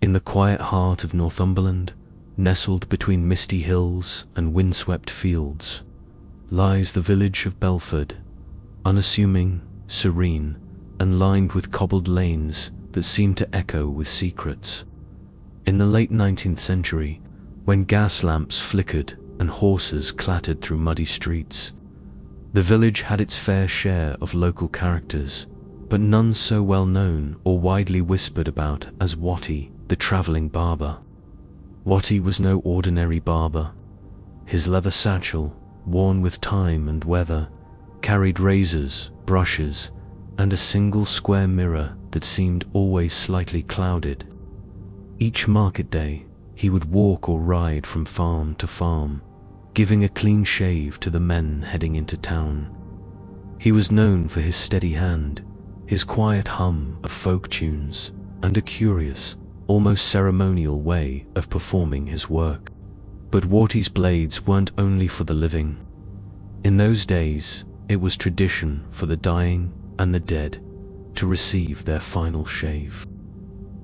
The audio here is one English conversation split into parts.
In the quiet heart of Northumberland, nestled between misty hills and windswept fields, lies the village of Belford, unassuming, serene, and lined with cobbled lanes that seem to echo with secrets. In the late 19th century, when gas lamps flickered and horses clattered through muddy streets, the village had its fair share of local characters, but none so well known or widely whispered about as Watty, the travelling barber. Watty was no ordinary barber. His leather satchel, worn with time and weather, carried razors, brushes, and a single square mirror that seemed always slightly clouded. Each market day, he would walk or ride from farm to farm, giving a clean shave to the men heading into town. He was known for his steady hand, his quiet hum of folk tunes, and a curious, almost ceremonial way of performing his work. But Watty's blades weren't only for the living. In those days, it was tradition for the dying and the dead to receive their final shave,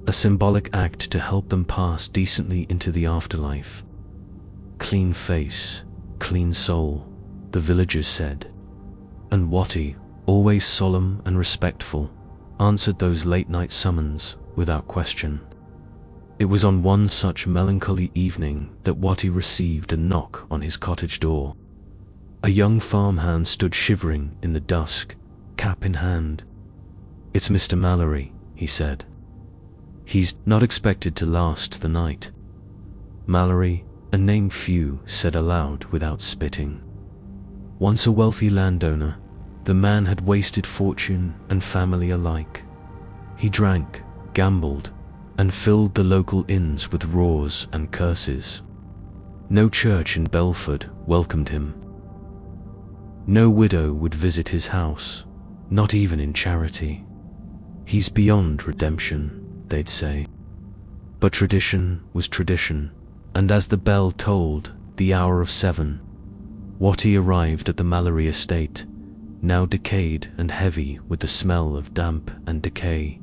a symbolic act to help them pass decently into the afterlife. Clean face, clean soul, the villagers said. And Watty, always solemn and respectful, answered those late-night summons without question. It was on one such melancholy evening that Watty received a knock on his cottage door. A young farmhand stood shivering in the dusk, cap in hand. "It's Mr. Mallory," he said. "He's not expected to last the night." Mallory, a name few said aloud without spitting. Once a wealthy landowner, the man had wasted fortune and family alike. He drank, gambled, and filled the local inns with roars and curses. No church in Belford welcomed him. No widow would visit his house, not even in charity. "He's beyond redemption," they'd say. But tradition was tradition, and as the bell tolled the hour of 7, Watty arrived at the Mallory estate, now decayed and heavy with the smell of damp and decay.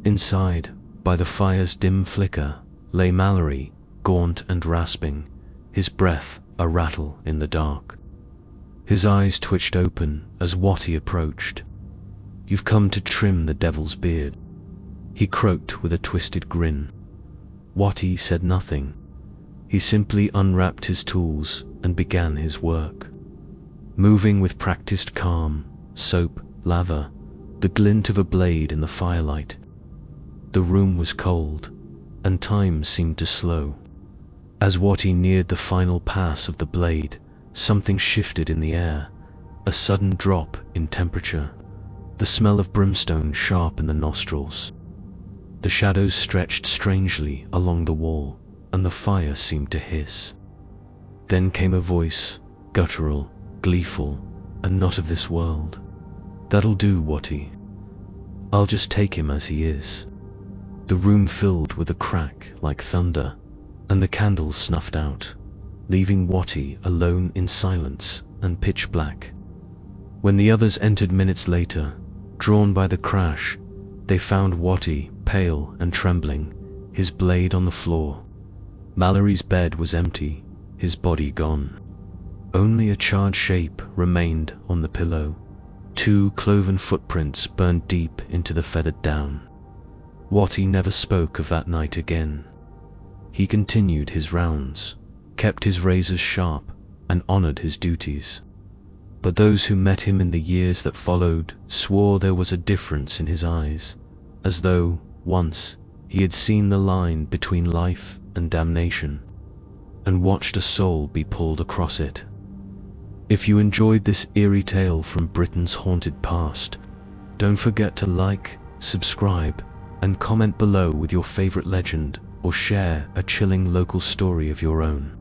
Inside, by the fire's dim flicker, lay Mallory, gaunt and rasping, his breath a rattle in the dark. His eyes twitched open as Watty approached. "You've come to trim the devil's beard," he croaked with a twisted grin. Watty said nothing. He simply unwrapped his tools and began his work. Moving with practiced calm, soap, lather, the glint of a blade in the firelight. The room was cold, and time seemed to slow. As Watty neared the final pass of the blade, something shifted in the air, a sudden drop in temperature, the smell of brimstone sharp in the nostrils. The shadows stretched strangely along the wall, and the fire seemed to hiss. Then came a voice, guttural, gleeful, and not of this world. "That'll do, Watty. I'll just take him as he is." The room filled with a crack like thunder, and the candles snuffed out, leaving Watty alone in silence and pitch black. When the others entered minutes later, drawn by the crash, they found Watty pale and trembling, his blade on the floor. Mallory's bed was empty, his body gone. Only a charred shape remained on the pillow, 2 cloven footprints burned deep into the feathered down. Watty never spoke of that night again. He continued his rounds, kept his razors sharp, and honored his duties. But those who met him in the years that followed swore there was a difference in his eyes, as though, once, he had seen the line between life and damnation, and watched a soul be pulled across it. If you enjoyed this eerie tale from Britain's haunted past, don't forget to like, subscribe, and comment below with your favorite legend, or share a chilling local story of your own.